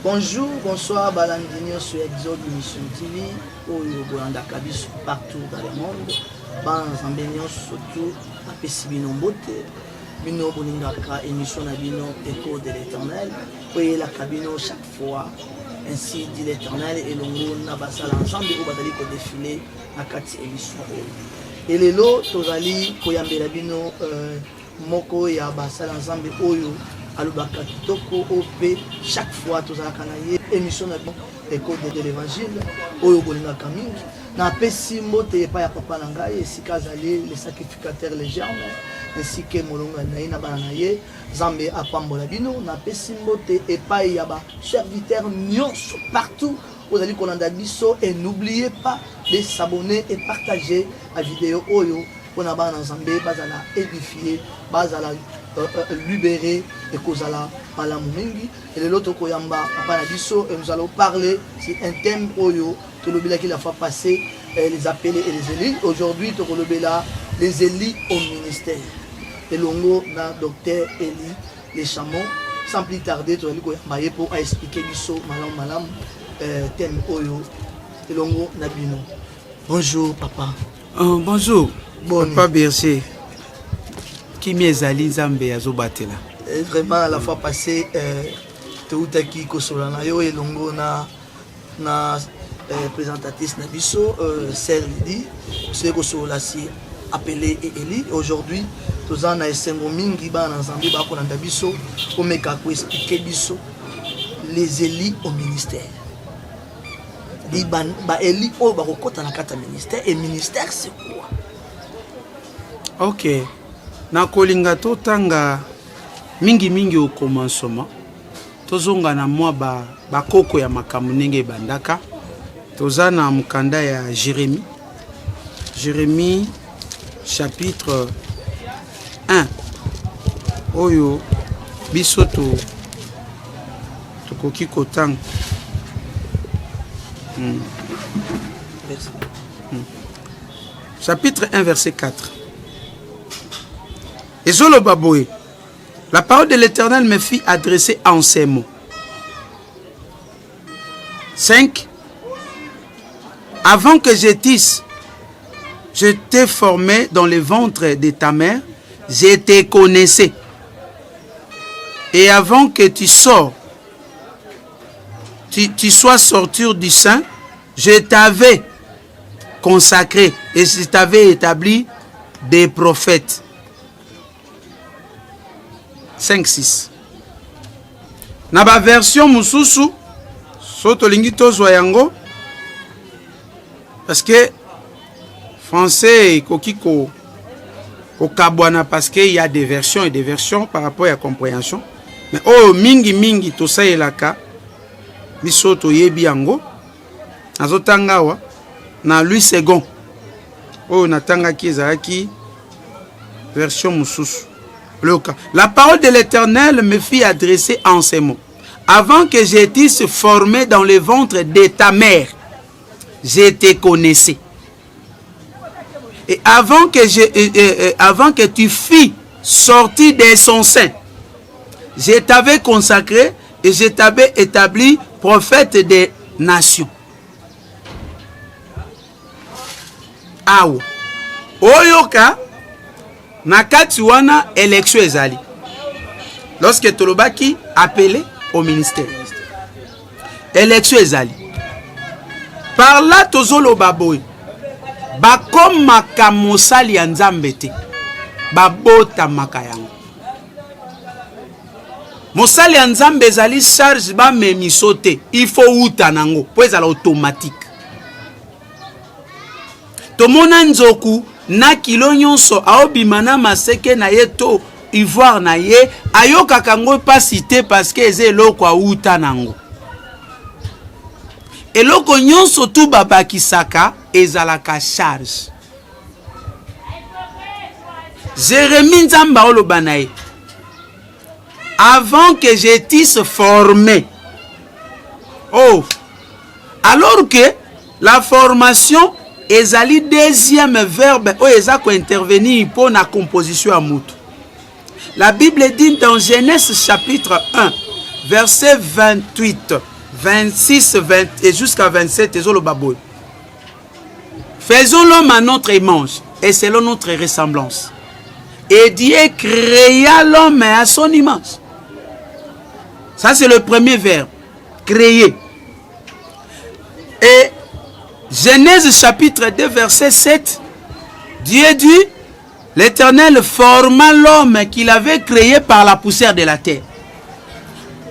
Bonjour, bonsoir, Balandini sur Exode Mission TV, au Yogolanda Kabis partout dans le monde. Ban Zambénion surtout à Pessibino Bote, Bino Boningaka, émission Nabino, Écho de l'éternel. Oui, la cabino chaque fois, ainsi dit l'éternel, et l'ongo Nabasal ensemble, au Badaliko défilé à 4 émissions. Et les lots, Tozali, Koyambela Bino, Moko, Yabasal ensemble, Oyo. Alubaka kitoko OP chaque fois tous à kanaye émission na écho de l'évangile oyo bolinga kamingi na pesi mote pa ya papa nanga esika zali les sacrificateurs les germes ainsi que molonga na bana naye Zambe apambola bino na pesi mote et pa ya ba serviteurs nyonso partout vous allez kolanda biso et n'oubliez pas de s'abonner et partager la vidéo oyo pour na bana Zambe bazala édifier bazala libéré et kozala malamu mingi et l'autre koyamba papa na biso et nous allons parler sur un thème oyo tolobela qui la fois passé les appelés et les élus. Aujourd'hui tolobela les élus au ministère et longo na docteur Eli les chamons sans plus tarder tolali koyamba pour expliquer biso malamu thème oyo et longo na bino. Bonjour papa. Bonjour papa Berger. Qui m'ezali Nzambe azobatela. Vraiment à la fois passée Teutaki Kosolana yo et longo na présentatrice na biso Sœur Lydie c'est Kosola si appelé et Eli aujourd'hui tozana esengo mingi bana Nzambe ba ko na biso o meka ko expliquer biso les Eli au ministère. Di ba Eli o ba ko kota na kata ministère et ministère c'est quoi? OK. Na kolinga totanga mingi au commencement tozonga na mwa ba koko ya makamu ndenge bandaka tozana mukanda ya Jérémie chapitre 1 oyo bisoto tokoki kotanga chapitre 1 verset 4. Et Zolobaboé, la parole de l'Éternel me fit adresser en ces mots. 5. Avant que j'étisse, je t'ai formé dans le ventre de ta mère, je te connaissais. Et avant que tu sors, tu sois sorti du sein, je t'avais consacré et je t'avais établi des prophètes. 5-6. Na ba version mususu soto lingi tozwa yango parce que français kokiko kabwana parce que il y a des versions et des versions par rapport à la compréhension mais oh mingi to sayelaka bisoto yebi yango azotanga wa na Louis II oh natanga ki ezalaki version mususu. La parole de l'Éternel me fit adresser en ces mots. Avant que j'étisse formé dans le ventre de ta mère, je te connaissais. Et avant que tu fus sorti de son sein, je t'avais consacré et je t'avais établi prophète des nations. Aou. Oyoka. Nakati wana élection ezali. Lorsque Tolobaki appelé au ministère. Élection ezali. Par là tozolo baboy. Ba comme makamosali ya Nzambe te. Ba bota makayango. Mosali ya Nzambe ezali charge ba memisote. Il faut uta nango. Po ezala automatique. Tomona nzoku na kilo nyonso aobimana maseke na ye to ivoire na ye ayoka kango pas cité parce que eze eloko auta nango eloko nyonso tu babakisaka ezalaka charge. Jérémie Nzamba oloba na ye avant que j'étisse formé. Oh, alors que la formation ezali deuxième verbe où ezako intervenir pour la composition à mutu. La Bible dit dans Genèse chapitre 1 verset 28 26 20 et jusqu'à 27 et le baboy. Faisons l'homme à notre image et selon notre ressemblance. Et Dieu créa l'homme à son image. Ça c'est le premier verbe, créer. Et Genèse chapitre 2 verset 7, Dieu dit, l'Éternel forma l'homme qu'il avait créé par la poussière de la terre.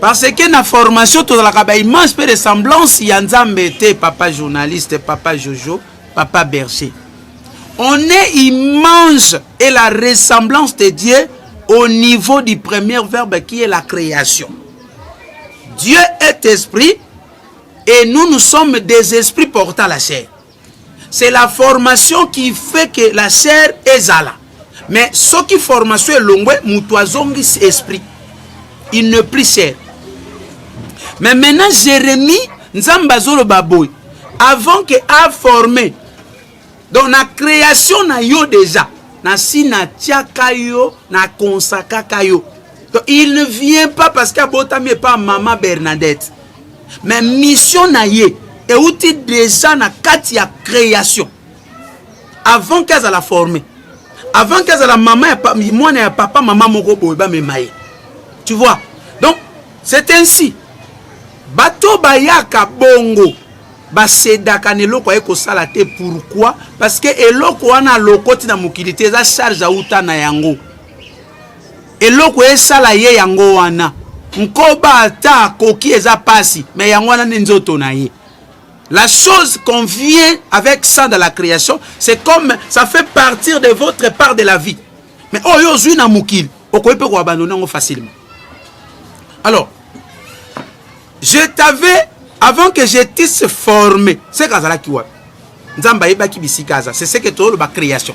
Parce que la formation, toute la image et ressemblance, il y a un papa journaliste, papa Jojo, papa berger. On est image et la ressemblance de Dieu au niveau du premier verbe qui est la création. Dieu est esprit et nous sommes des esprits portant la chair. C'est la formation qui fait que la chair est zala. Mais ce qui formation est longue, moutoisongi esprit. Il ne plus chair. Mais maintenant Jérémie, Nzambazolo Baboy, avant que a formé, donc la création na yo déjà, na si na tiaka yo, na konsaka yo. Donc il ne vient pas parce qu'il a pas maman Bernadette. Mais mission na ye, et outil déjà na katia création. Avant qu'elle la former. Avant qu'elle la maman, moi et papa, maman moko boyba me maye. Tu vois? Donc c'est ainsi. Bato bayaka bongo. Basedaka neloko eko salate pourquoi? Parce que eloko wana lokoti na mukilité za charge auta na yango. Eloko esala ye yango wana. Nkoba ata koki eza pasi, mais yango wana nzoto na ye. La chose qu'on vient avec ça dans la création, c'est comme ça fait partir de votre part de la vie. Mais oh yo zui na mukil, okoyi pe ko abandonner facilement. Alors, je t'avais avant que je t'isse formé, c'est kazala kiwa. Nzamba yeba ki bisikaza, c'est ce que to la création.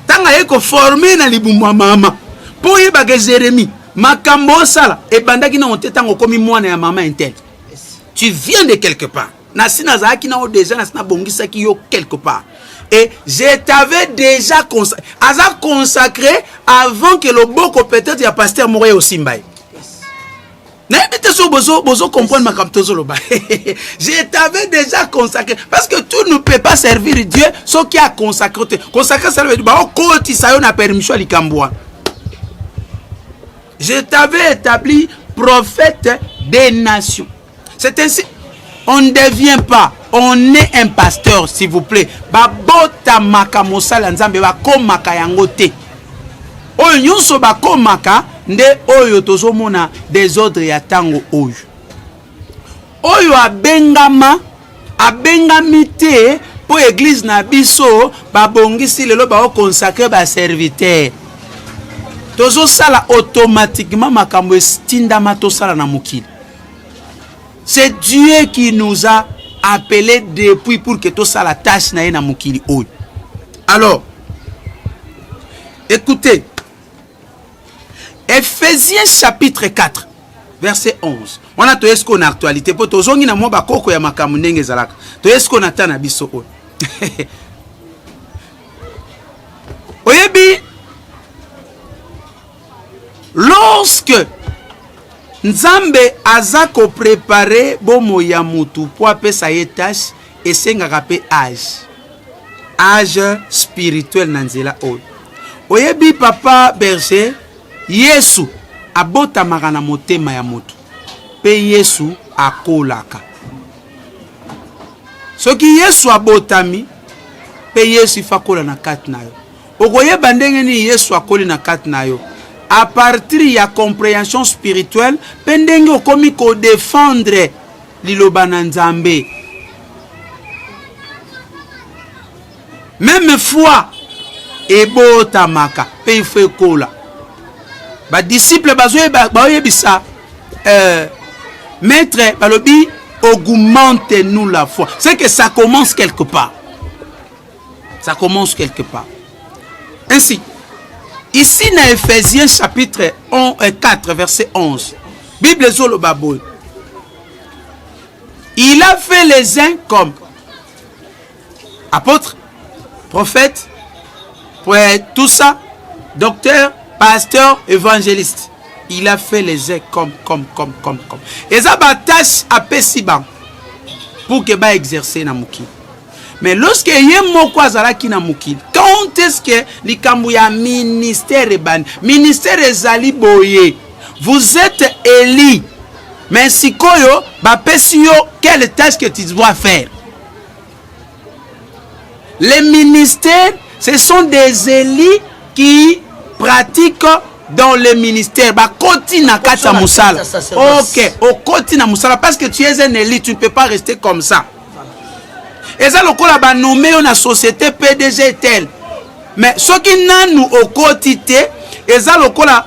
Tanga yeko formé na libumu mama. Po yeba ke Jérémie, makambo sala e bandaki na ontetango komi mwana ya mama intel. Tu viens de quelque part. Nasina zaki na déjà nasina bongisa ki yo quelque part. Et je t'avais déjà consacré avant que le boko peut-être ya pasteur Mouré au Simbaï. Je t'avais déjà consacré. Parce que tout ne peut pas servir Dieu, ce qui a consacré. Consacré, ça veut dire que permission. Je t'avais établi prophète des nations. C'est ainsi. On ne devient pas. On est un pasteur, s'il vous plaît. Babota maka mosala nzambe ba komaka yangote. Oyo nyonso ba komaka nde oyo tozomona désordre ya tango oyo. Oyo abengami te po église na biso babongisi lelo ba consacrer ba serviteur. Tozo sala automatiquement makambo estindama to sala na mokili. C'est Dieu qui nous a appelés depuis pour que tout ça la tâche na mokili oyo. Alors, écoutez, Ephésiens chapitre 4, verset 11. On a tout ce qu'on a actualité. Pour tous zongi na mo bakoko ya makamu ndenge zalaka. To est-ce qu'on attend na biso oyo. Oyebi, lorsque Nzambe azako préparé bomo ya mutu po apesa ye tâche esengaka pe âge spirituel na nzela oyo. Oyebi papa berger Yesu abotamaka na motema ya mutu pe Yesu akolaka. Soki Yesu abotami pe Yesu fakola na kati na yo. Okoyeba ndenge ni Yesu akoli na kati na yo. À partir de la compréhension spirituelle, pendenge okomi ko défendre liloba na Nzambe. Même foi ebotamaka pe il faut kola. Ba disciple bazoye ba oyebisa maître balobi augmente-nous la foi. C'est que ça commence quelque part. Ça commence quelque part. Ainsi, ici dans Ephésiens chapitre 4 verset 11. Bible Zolo Baboy. Il a fait les uns comme apôtres, prophètes, tout ça, docteurs, pasteurs, évangélistes. il a fait les airs comme. Et ça, ma tâche a si bon pour que ba exercer na mukili. Mais lorsque yé moko azalaki na mukili, quand est-ce que likambo ya ministère ban, ministère ezali boye, vous êtes élu, mais sikoyo ba pesi yo quelle tâche que tu dois faire. Les ministères, ce sont des élus qui pratiquent dans le ministère. Bah, continue à kata musala. Ok, au continue à musala parce que tu es un élu, tu ne peux pas rester comme ça. Et ça, le cola ba nommé une société PDG telle. Mais ce qui n'a nous au quotidien, et ça le cola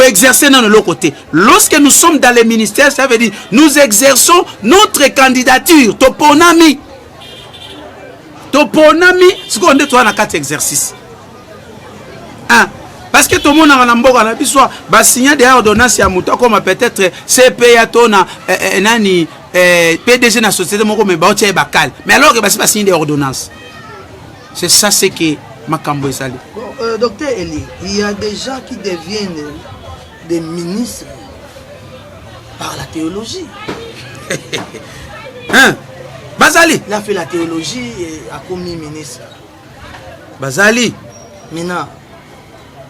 exercer dans le côté. Lorsque nous sommes dans les ministères, ça veut dire nous exerçons notre candidature. Toponami. Toponami, ce qu'on dit toi dans 4 exercices. Hein? Parce que tout le monde a un mboka na biso ba signer des ordonnances ya muto comme peut-être CPA tona nani PDG na société moko me ba otie bakal. Mais alors que ba signer des ordonnances. C'est ça c'est que makambo ezali. Bon, docteur Eli, il y a des gens qui deviennent des ministres par la théologie. Hein? Bazali. Il a fait la théologie et a commis ministre. Bazali. Maintenant,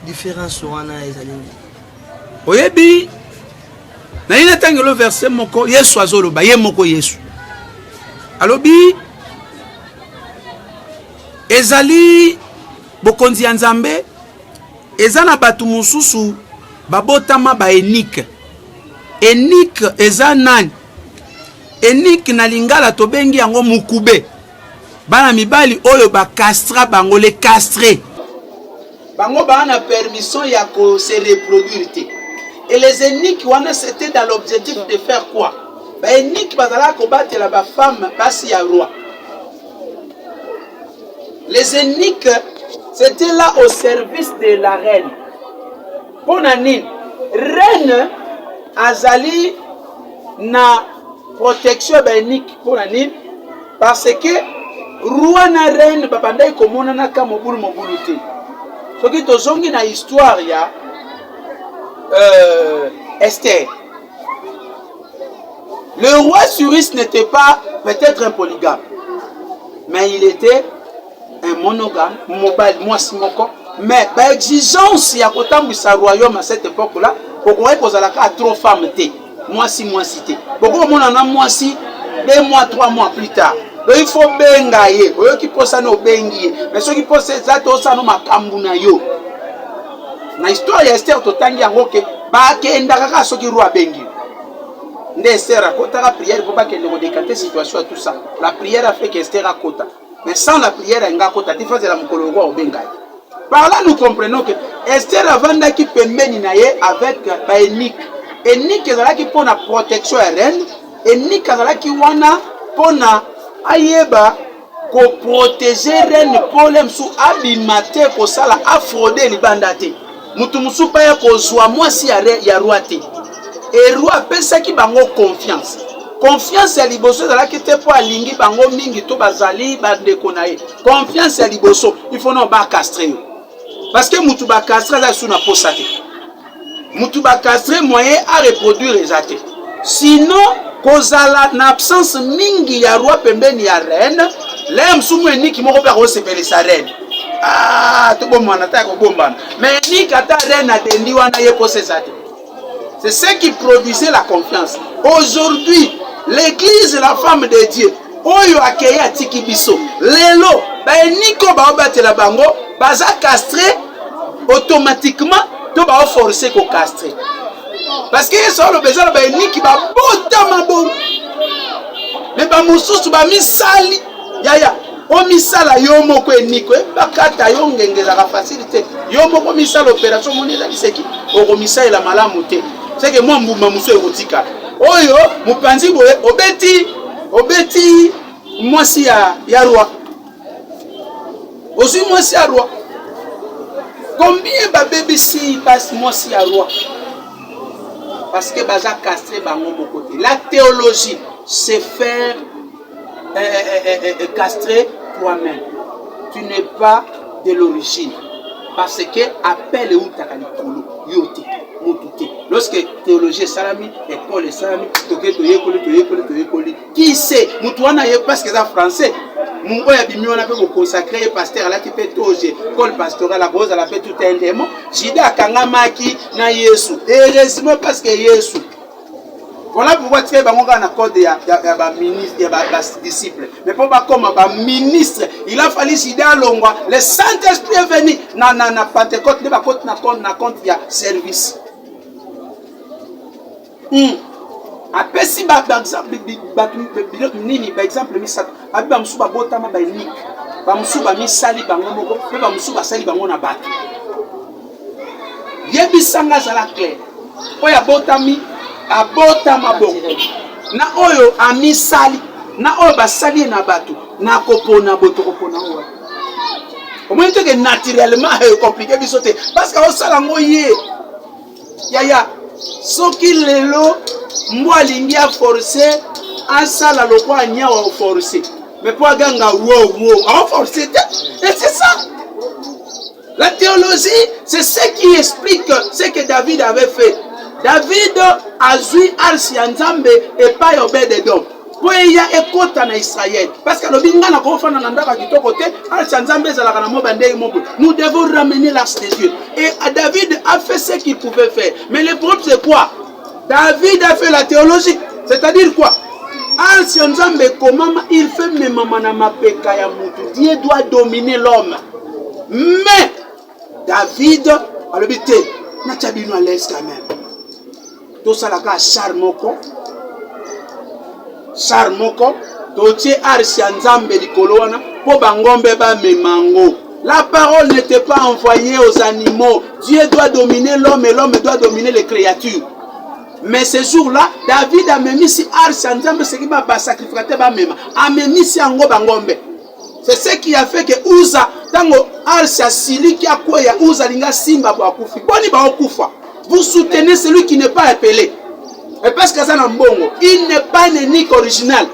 différence wana ezali. Oyebi. Na ina tangelo verset moko Yesu azoloba ye moko Yesu. Alobi ezali bokonzi ya Nzambe ezana batu mususu babotama ba enike. Enike eza nani? Enike na lingala tobengi yango mukube. Bana mibali oyo ba castra bango les castrés. Bango bana permission ya ko se reproduire. Et les ennemis wana c'était dans l'objectif de faire quoi? Ba ennemis bazala ko batela ba femme basi ya roi. Les ennemis c'était là au service de la reine. Ponani reine azali na protection bénique pour la nid parce que roi na reine babandai komona na ka mobulu te. Ce qui tozongi na histoire ya Esther. Le roi Cyrus n'était pas peut-être un polygame, mais il était un monogame, mobile moko. Mais l'exigence ya kotambisa royaume à cette époque-là, pourquoi kozalaka à trop femmes té. Moi si té. Beaucoup mon ana moi si 2 mois 3 mois plus tard. Il faut benga ye. Oyo ki posa no bengi. Mais ceux qui posent ça to ça no makambu na yo. Na histoire ya Esther totangi yango ke ba kenda kaka soki roi bengi. Nde Esther akota la prière pour pas qu'elle ne décanter situation tout ça. La prière a fait que Esther akota. Mais sans la prière nga kota ti faisait la mukolo roi benga. Par là nous comprenons que Esther avanda ki pembeni na ye avec ba Enik. Enik ezalaki pour la protection ya reine. Enik ezalaki wana pour na ayeba ko protéger reine problème sous abimate ko sala afrauder libanda te. Mutu musupa ya ko zwa mwasi ya roi te. Et roi pesa ki bango confiance. Confiance ya liboso ezalaki te po alingi bango mingi to bazali bandeko na ye. Confiance ya liboso il faut non ba castrer. Parce que mutu ba castrer za sous na posa te. Mutu ba castrer moyen à reproduire les athées. Sinon kozala na absence mingi ya roi pembeni ya reine, lem sumu eniki moko pe ko sepele sa reine. Ah, to bomana ta ko bombana. Mais ni kata reine atendi wana ye pose sa te. C'est ce qui produisait la confiance. Aujourd'hui, l'église, la femme de Dieu, oyo akeya tiki biso. Lelo, ba eniko ba obatela bango, baza castré automatiquement, to ba forcer ko castrer. Parce que ça le besoin ba eniki ba botama bon. Mais ba mususu ba misali. Yaya, o misala yo moko eniko ba kata yo ngengeza ka facilité. Yo moko misala opération monela kiseki. O misala la malamu te. C'est que moi mbuma muso erotika. Oyo mupanzi boye obeti mwasi ya roi. Aussi mwasi ya roi. Combien ba bébé si passe mwasi ya roi? Parce que baza castré bango bokote. La théologie, c'est faire castrer toi-même. Tu n'es pas de l'origine. Parce que appelle ou takalikolo yote. lorsque théologie est salami, école est salami, toyekoli. Qui sait? Moutouana yé parce que c'est français. Mon boy a bimi on a fait consacrer pasteur là qui fait toge, école pastorale la rose, elle a fait tout un démon. Jida kangamaki na Yesu. Heureusement parce que Yesu. Voilà pourquoi tu es un code de ministre, de disciple. Mais pour pas comme un ministre, il a fallu Jida Longwa. Le Saint-Esprit est venu. Na Pentecôte, ne va pas compte il y a service. Après si par exemple nini par exemple misatu abi ba musuba botama ba unique ba musuba misali bango moko pe ba musuba sali bango na bato yebisanga zala clair oya botami abotama bo na oyo amisali na oyo basali na bato na kopona boto kopona owa au moins que naturellement compliqué bisote parce que osala ngo ye ya soki lelo moi lingi a forcé un sala loko anya wa forcé mais pour ganga wow forcé et c'est ça la théologie c'est ce qui explique ce que David avait fait. David a joué arsi nzambe et pas obéde donc pour ya ekota na Israël parce que le binga na ko fana na ndaka kitoko te arsi nzambe zalaka na moba ndenge moko. Nous devons ramener l'arche de Dieu et David a fait ce qu'il pouvait faire mais le problème c'est quoi? David a fait la théologie, c'est-à-dire quoi? Ancien Nzambe comment il fait même maman peka ya mutu. Dieu doit dominer l'homme. Mais David a le but na tabino à l'aise quand même. Tout ça la ka charmoko. Totie ancien Nzambe likolo wana po bangombe ba memango. La parole n'était pas envoyée aux animaux. Dieu doit dominer l'homme et l'homme doit dominer les créatures. Mais ce jour-là, David a mis si Arsa Nzambe ce qui va sacrifier ba même. A mis si ango bangombe. C'est ce qui a fait que Uza tango Arsa Sili qui a quoi ya Uza linga simba ba kufi. Boni ba okufa. Vous soutenez celui qui n'est pas appelé. Et parce que ça n'a mbongo, il n'est pas un unique original.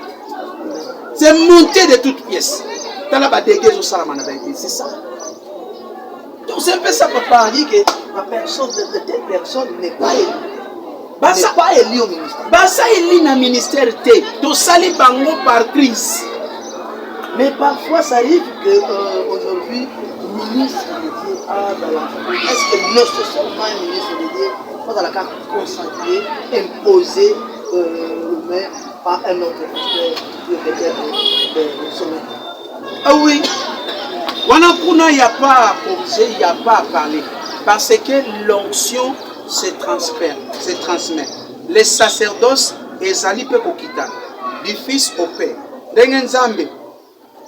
C'est monté de toutes pièces. Dans la badégué au salamana c'est ça. Donc c'est un peu ça papa dit que la personne de telle personne n'est pas élue. Basa pas élu au ministère. Basa élu na ministère té. To sali bango par crise. Mais parfois ça arrive que aujourd'hui ministre de Dieu a dans la. Est-ce que notre seulement un ministre de Dieu va dans la carte consacrer, imposer le maire par un autre pasteur de sommet. Ah oui. Wanakuna y a pas objet, il y a pas à parler parce que l'onction se transmet. Les sacerdoces et Zali pe kokita du fils au père. Nzambe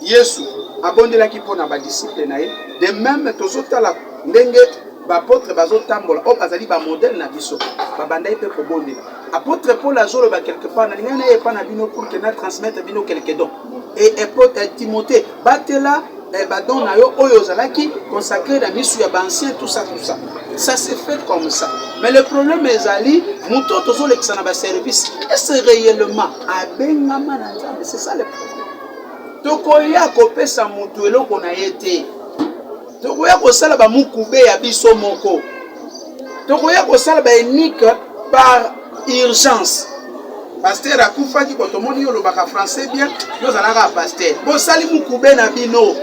Yesu abondelaki pona ba disciple na ye de même tozotala ndenge ba apôtre bazotambola o bazali ba modèle na biso ba bandai pe kobondela apôtre Paul azolo ba quelque part na ngana e pa na bino pour que na transmettre bino quelque don et apôtre Timothée batela badon na yo oyo zalaki consacré na misu ya ancien tout ça ça se fait comme ça mais le problème est ali muto tozo lekisa na ba service est-ce réellement abengama na nzambe c'est ça le problème tokoya kopesa mutu eloko na yete tokoya kosala ba mukube ya biso moko tokoya kosala ba unique par urgence pasteur akufaki ko tomoni yo lobaka français bien yo zalaka pasteur bo sali mukube na bino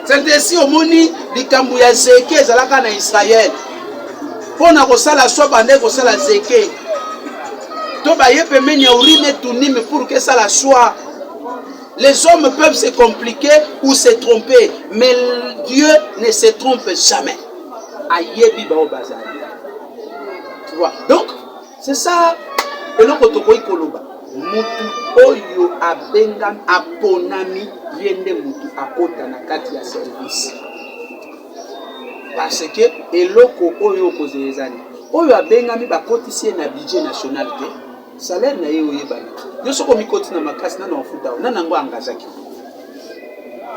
c'est ainsi omoni likambu ya zeke zalaka na Israël pona kosala so bande kosala zeke to ba yepe menya urine tunime pour que ça la soit. Les hommes peuvent se compliquer ou se tromper, mais Dieu ne se trompe jamais. Ayebi ba obazali. Tu vois? Donc, c'est ça. Et le protocole koloba. Mutu oyo abengam aponami yende mutu akota na kati ya service. Parce que eloko oyo kozezani. Oyo abengami bakotisi na budget national te. Salaire na yo yebana. Yo soko mikoti na makasi na ofuta na nango angazaki.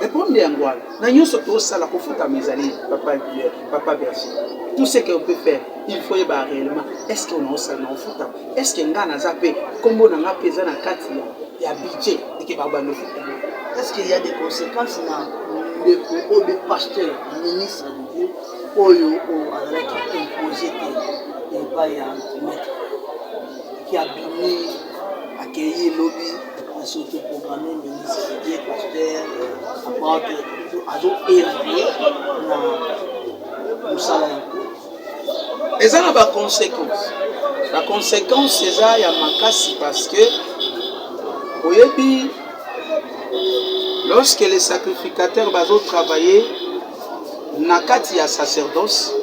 Répondez à moi. Na nyoso to sala ko futa mezali papa Berger. Tout ce qu'on peut faire, il faut y réellement. Est-ce qu'on a ça na ofuta? Est-ce que ngana zape kombo na ngapeza na kati ya budget et baba no futa? Est-ce qu'il y a des conséquences dans le pasteur, le ministre de Dieu, oyo alaki imposer travail à mettre qui a bien accueilli le lobby, a surtout programmé ministre, pasteur, apporte, a évalué dans salaire. Et ça n'a pas de conséquence. La conséquence, c'est ça, il y a ma casse parce que, lorsque les sacrificateurs vont travailler, nakati ya sacerdoce,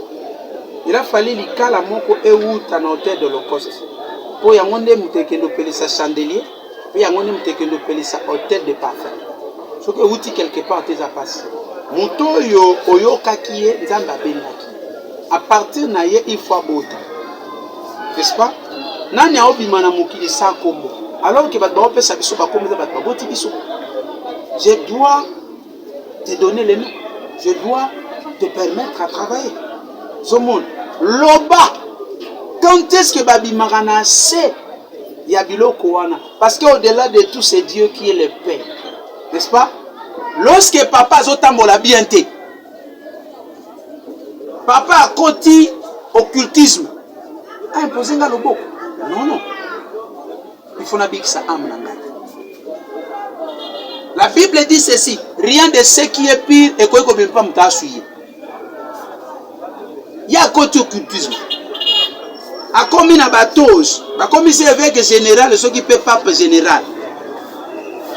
il a fallu likala moko euta na hôtel de l'Holocauste. Pour yango nde mutekendo pelisa chandelier, pour yango nde mutekendo pelisa hôtel de parfum. Ce que euti quelque part tes passe. Moto yo oyokaki ye nzamba benaki. À partir na ye il faut abota. N'est-ce pas? Nani a obima na mokili sa kombo. Alors que bato pesa biso ba kombo bato boti biso. Je dois te donner les noms. Je dois te permettre à travailler. Zomon, loba. Quand est-ce que Babi Marana sait Yabilo Kouana? Parce qu'au-delà de tout, c'est Dieu qui est le Père. N'est-ce pas? Lorsque papa Zotambola bien té, papa a côté occultisme, a imposé un lobo. Non, non. Il faut n'habiller ça âme. La Bible dit ceci: rien de ce qui est pire et qu'on ne peut pas me suivre. Il y a côté occultisme. A commis na batose, a commis c'est évêque général, ceux qui peut pape général.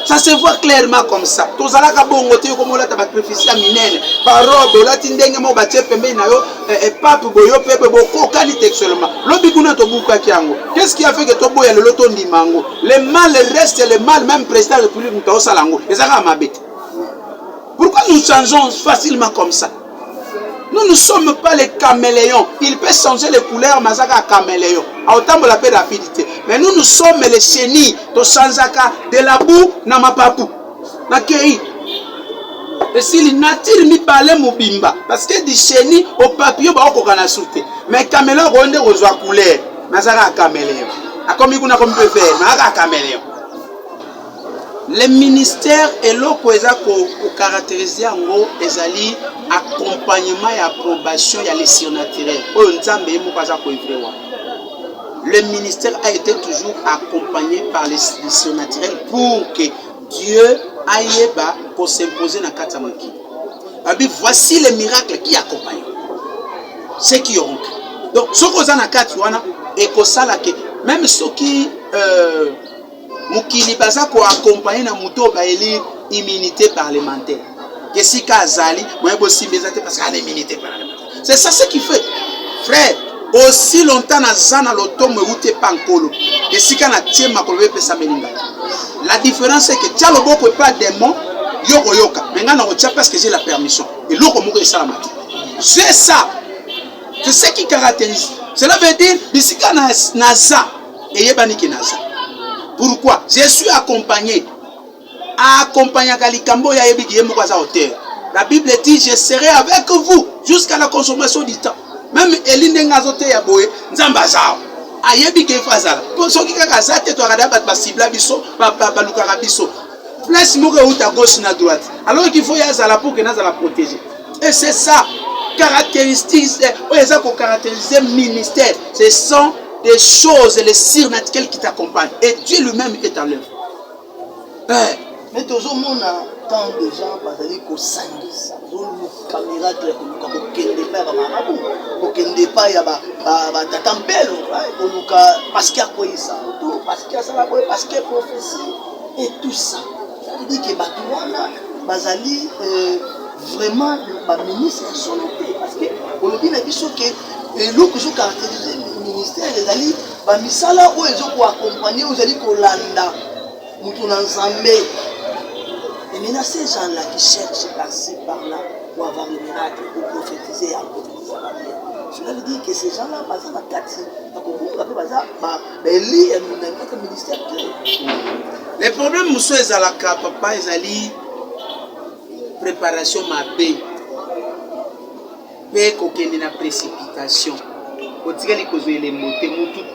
Ça se voit clairement comme ça. Tous ala ka bongo te comme la tabacrifice minene, par robe la tindenge mo batie pembe na yo et pape boyo pepe boko kani textuellement. Lobi kuna to buka kiango. Qu'est-ce qui a fait que to boya le loto ndimango? Le mal reste le mal, même président de la République mutao salango. Ezaka mabete. Pourquoi nous changeons facilement comme ça? Nous ne sommes pas les caméléons. Il peut changer les couleurs, mais ça caméléon. À autant de la paix rapidité. Mais nous sommes les chenilles de Sanzaka, de la boue, na mapapou. Na kei. Et si les nature mi parle mobimba, parce que des chenilles au papier, bah on a sauté. Mais caméléon, on est aux couleurs. Mais ça caméléon. A comme il peut faire, mais ça caméléon. Les ministères et l'opposant pour caractériser en gros les accompagnement et approbation il y a les surnaturels. Le ministère a été toujours accompagné par les surnaturels pour que Dieu aille pour s'imposer dans Katamaki. Voici les miracles qui accompagnent ceux qui auront. Donc ce qu'on a dans Katouana et que ça là que même ceux qui Mukili baza ko accompagner na muto ba élire immunité parlementaire. Que si Kazali, moi aussi bezate parce qu'il y a l'immunité parlementaire. C'est ça ce qui fait. Frère, aussi longtemps na zana l'automne ou te pankolo. Que si kana tie makolo pe sa melinga. La différence c'est que tia loboko pas démon, yoko yoka. Mais ngana ko tia parce que j'ai la permission. Et loko moko esala maki. C'est ça. C'est ce qui caractérise. Cela veut dire ici kana naza et yebani ki naza. Pourquoi? Je suis accompagné. Accompagné à Kalikambo ya Ebiki Yemokwaza hauteur. La Bible dit: je serai avec vous jusqu'à la consommation du temps. Même Eline Ngazote Yaboé, Nzambazao. Ayebiki Fazala. Pour ceux qui kazate, tu as regardé ma cible biso, Balukara biso. Place Mouke ou ta gauche na droite. Alors qu'il faut y aller pour que nous la protéger. Et c'est ça. Caractéristique, caractériser ministère. Ce sont des choses, les surnaturelles qui t'accompagnent. Et Dieu lui-même est à l'œuvre. Mais toujours, on a tant de gens qui ont sangé ça. Ils ont une caméra qui parce qu'il y a quoi ça, parce qu'il y a ça, parce qu'il y a prophétie et tout ça. Ça veut dire que Bazali vraiment ministre est sonnoté. Parce que on a dit que l'eau que je caractérise le ministère, les alliés, Misala où ils ont accompagné, aux alliés Kolanda, Moutoun ensemble. Et maintenant, ces gens-là qui cherchent par-ci, par-là, pour avoir le miracle, pour prophétiser et prophétiser ça va bien. Cela veut dire que ces gens-là, par exemple, ministère. Les problèmes, monsieur Zalaka, papa, Zali, préparation ma paix. Paix kokende na précipitation. Otika li kozwe les mots,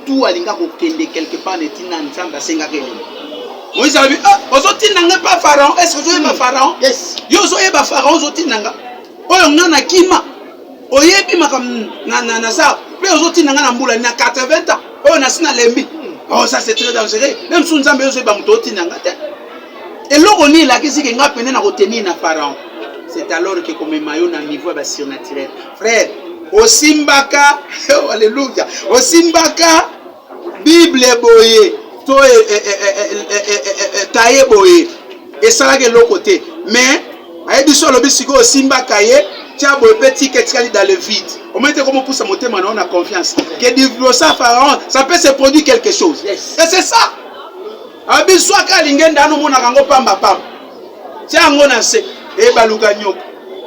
tout alinga kokende quelque part netina nzamba senga kele. Moïse a dit, ozoti nanga pas pharaon, est-ce que vous pas pharaon? Yes. Yo zoye ba pharaon ozoti nanga. Oyo ngana kima. Oyebi makam na ça. Mais aujourd'hui, on a mbula na 80 ans. Oh, on a sina lembi. Oh, ça c'est très dangereux. Même si on a besoin de mutoti nangate. Et là, on est là, qu'est-ce que nga peine na retenir na pharaon. C'est alors que comme maillot na niveau ba surnaturel. Frère, au Simbaka, oh, alléluia. Au Simbaka, Bible boye, to taye boye. Et ça là que l'autre côté. Mais aye biso lobi siko au Simbaka ye, tia boye petit qu'est-ce dans le vide. Au moins comment pousse monter maintenant on a confiance. Que du ça pharaon, ça peut se produire quelque chose. Yes. Et c'est ça. Abiso ka lingenda no mona kango pamba pamba. Tia ngona se e baluka nyoka.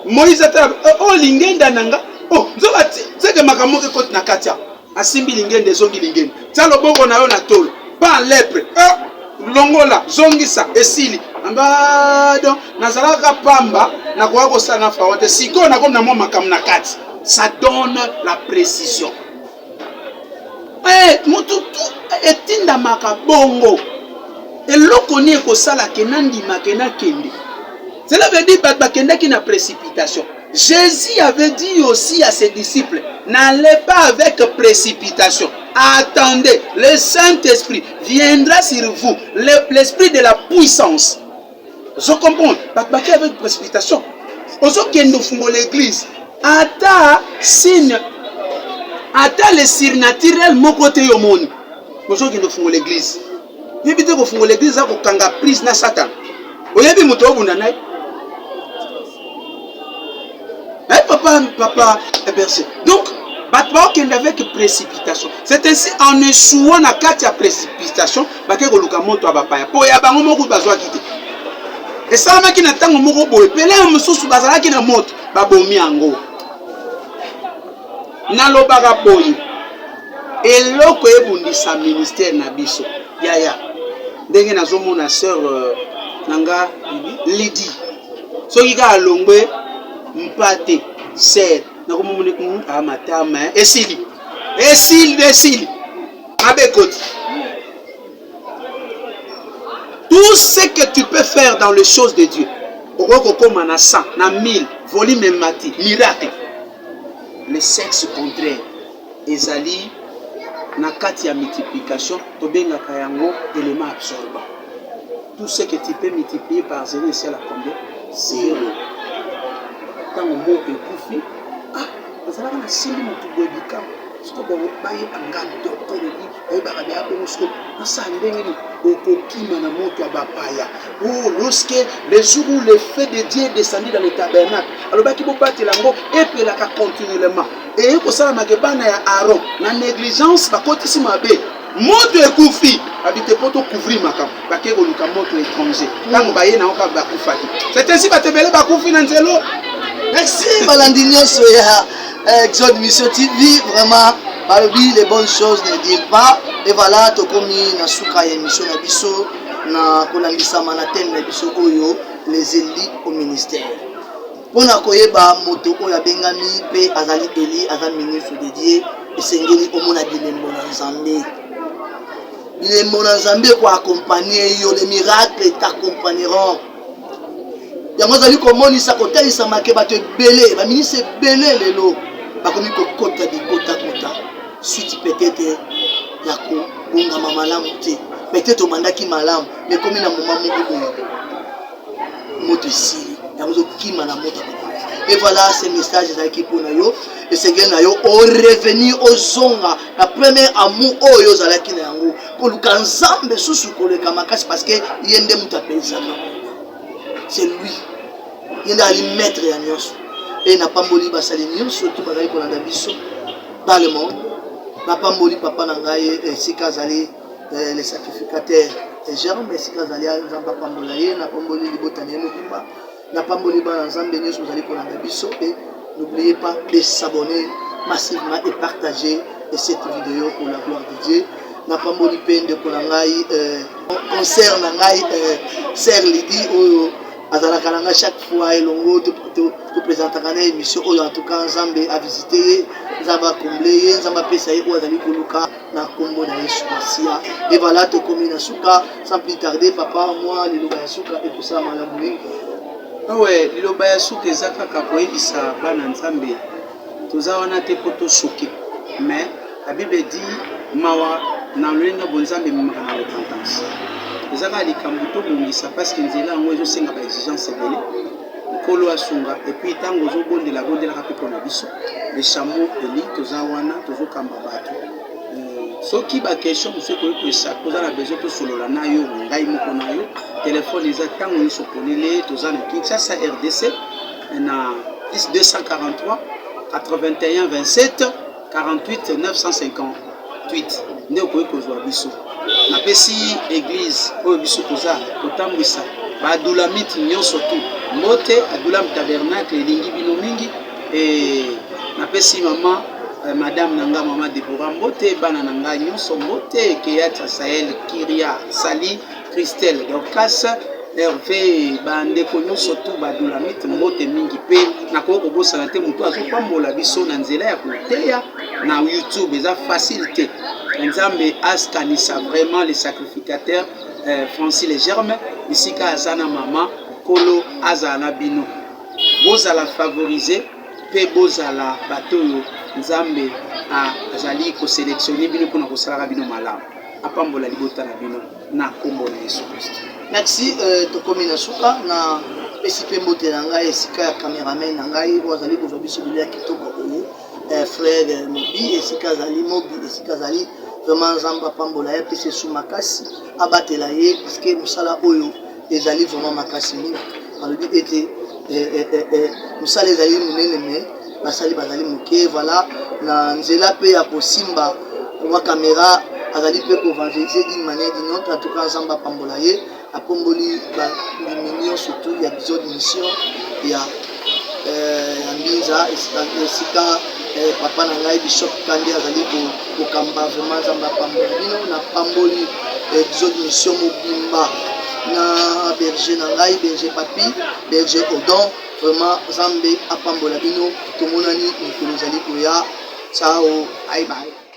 Moïse ata oh lingenda nanga. Oh, nzoba c'est que makambo ke koti na katia. Asimbi lingende zongi lingende. Tia lobongo na yo na tolo. Pas lèpre. Longola zongisa esili. Amba donc nazalaka pamba na kwa ko sana fawate siko na comme na mo makam na kati. Ça donne la précision. Eh, mutu etinda makabongo. Et l'okoni ko sala kenandi makena kende. Cela veut dire bakenda qui na précipitation. Jésus avait dit aussi à ses disciples, n'allez pas avec précipitation. Attendez, le Saint-Esprit viendra sur vous, l'esprit de la puissance. Je comprends, bakenda avec précipitation. Ozo kendo fungo l'église. Ata signe, ata le surnaturel mon côté au monde. Ozo kendo fungo l'église. Yebite ko fungo l'église ako kanga prise na Satan. Oyebi muto obunda naye. Papa est bercé. Donc, avec précipitation. C'est ainsi en échouant à la précipitation, que le moto a pas. Pour y avoir un mot besoin quitter. Et ça, qui n'a pas de mot pour pelé un monsieur sous bazar qui n'a moto, babomi ango. Nalo bagaboyi. Et l'autre est bundi sa ministère nabiso. Yaya. Dengue na zomo na sœur Nanga Lydie. So qui a longé mpate. C'est Esili. Tout ce que tu peux faire dans les choses de Dieu, comme en 100, en 1000, volume et miracle. Le sexe contraire, Ezali, nakati ya multiplication, tobenga kayango, élément absorbant. Tout ce que tu peux multiplier par 0, c'est à combien? 0. Quand on mot est bouffé, vous allez avoir un signe de bouillika. Ce que vous voyez, un gars docteur dit, et bien, oh, lorsque le jour où le feu de Dieu est descendu dans le tabernacle, alors il faut battre l'ango et puis la continuellement. Et il faut savoir que Aaron, la négligence, va continuer à faire. Moto ekufi habite poto couvrir makam bakeko luka moto étranger tango baye na oka bakufaki c'est ainsi batebele bakufi na nzelo. Merci Balandinho Soya Exode Mission TV vraiment balobi les bonnes choses ne dire pas et voilà tokomi na suka ya émission na biso na kolangisa na thème na biso oyo les élites au ministère pona koyeba moto oyo abengami pe azali Eli azali ministre de Dieu esengeli omona bilembo na Nzambe. Les monazambé pour accompagner yo, les miracles t'accompagneront. Yango zali komoni sa kotali sa make ba te belé, ba ministre belé lelo. Ba komi ko kota di kota. Suite peut-être ya ko bonga mamalamu te. Peut-être mandaki malamu, mais comme na moment moto ici, yango zo kima na moto. Et voilà ce message qui pour yo et c'est que nayo au revenir aux zonga la première amour oyo zalaki na yango ko lukanzambe susu ko le kamakasi parce que yende mutapeza c'est lui yende ali maître ya nyonso et na pamboli basali nyonso tout bazali ko landa biso dans le monde na pamboli papa na ngai sika zali les sacrificateurs et Jérôme sika zali nzamba pambola ye na pamboli libotani mobimba. N'oubliez pas de s'abonner massivement et partager cette vidéo pour la gloire de Dieu. N'a pas moli pende pour l'angai concert l'angai sœur Lydie ou azalaka nanga chaque fois elongo te présenter une émission en tout cas Nzambe a visiter Nzamba combler Nzamba pesa ye ou azali koluka na kombo na Yesu Masia et voilà to komina suka sans plus tarder papa moi les loba suka et tout ça malamu. Ah ouais, liloba ya suka ezaka ka koyebisa bana Nzambe toza wana te poto choqué mais la Bible dit mawa na lenga bonzambe mimaka na repentance ezaka likambo to bongisa parce que nzela ngo ezosenga ba exigence ebele kolo asunga et puis tango zobondela bondelaka pe pona biso le chameau eli toza wana tozokamba bato soki ba question monsieur ko ça poza la besoin to solola na yo ngai moko na yo téléphone eza tango yo soponele toza na Kinshasa RDC na plus 243 81 27 48 958 nde okoki kozwa biso napesi église oyo biso toza kotambwisa badulamite nyonso tu mbote adulam tabernacle elingi bino mingi napesi mama madame nanga mama Deborah mbote bana nanga nyonso mbote Keyata Sahel Kiria Sali Christelle Dorcas Hervé bandeko nyonso tu badulamite mbote mingi pe nakoki kobosana te moto azopambola biso na nzela ya koteya na YouTube eza facilité nzambe askanisa vraiment les sacrificateurs Francis les germes ici ka azana mama kolo azana bino bozala favoriser pe bozala bato nzambe azali ko sélectionner bino pona ko sala bino malamu apambola libota na bino na kombo na Yesu Christ. Merci to komina suka na pesi pe mbote na ngai esika ya cameraman na ngai wazali ko biso bilia kitoko oyo frère Mobi esika azali Mobi esika azali vraiment nzamba pambola ya pesi su makasi abatela ye parce que musala oyo ezali vraiment makasi mingi alobi ete musala ezali munene mais basali bazali moke voilà na nzela pe ya kosimba wa caméra azali pe ko évangéliser d'une manière d'une autre en tout cas nzamba pambola ye apomboli ba millions surtout ya épisode mission ya Mbinza esika papa na ngai Bishop Kandi azali ko kamba vraiment nzamba pambola bino na pamboli épisode mission mobimba na berger na ngai berger papi berger Odon vraiment Nzambe apambola bino tomonani mikolo zali koya ciao bye bye.